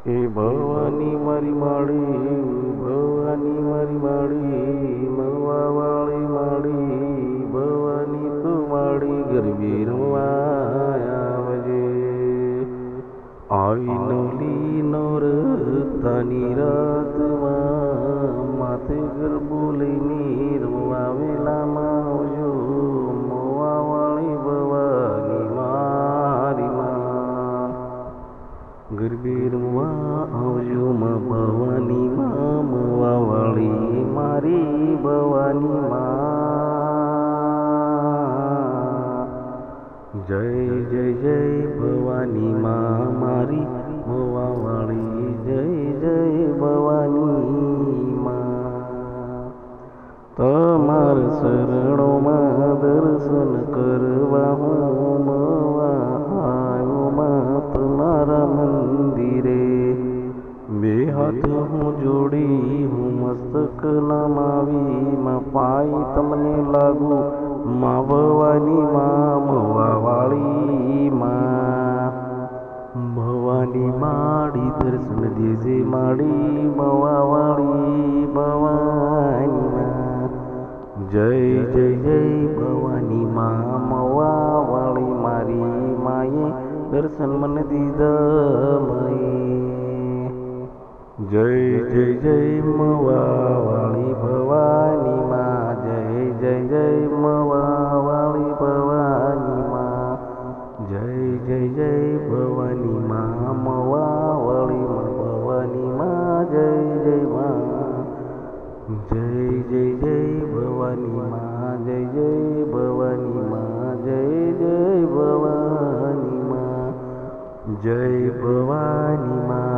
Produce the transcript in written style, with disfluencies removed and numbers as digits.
એ ભવાની મારી માળી, ભવાની મારી માળી, મવા વાળી માળી, ભવાની તું માળી ગરબી રમવા આવજે. આવી નવલી નવરતાની રાતમાં માથે ગરબો લઈને રમવા વેલામાં આવજો. મવા વાળી ભવાની મારી માં ગરબે રમવા આવજો. માં ભવાની માં મવા વાળી મારી ભવાની માં. જય જય જય ભવાની માં મારી મવા વાળી. જય જય ભવાની માં. તમાર શરણોમાં દર્શન કરવા હું મવા આવ્યો માં તમારા મંદિરે. બે હાથ હું જોડી હું મસ્તક નમાવી માં પાઈ તમને લાગુ. માં ભવાની માં મવા વાળી માં. ભવાની માડી દર્શન દેજે માડી મવા વાળી ભવાની માં. જય જય જય ભવાની માં મવા વાળી મારી માએ દર્શન મને દીધા માએ. જય જય જય મવા વાળી ભવાની માં. જય જય જય મવા વાળી ભવાની માં. જય જય જય ભવાની માં મવા વાળી ભવાની માં. જય જય માં. જય જય જય ભવાની માં. જય જય ભવાની માં. જય જય ભવાની માં. જય ભવાની માં.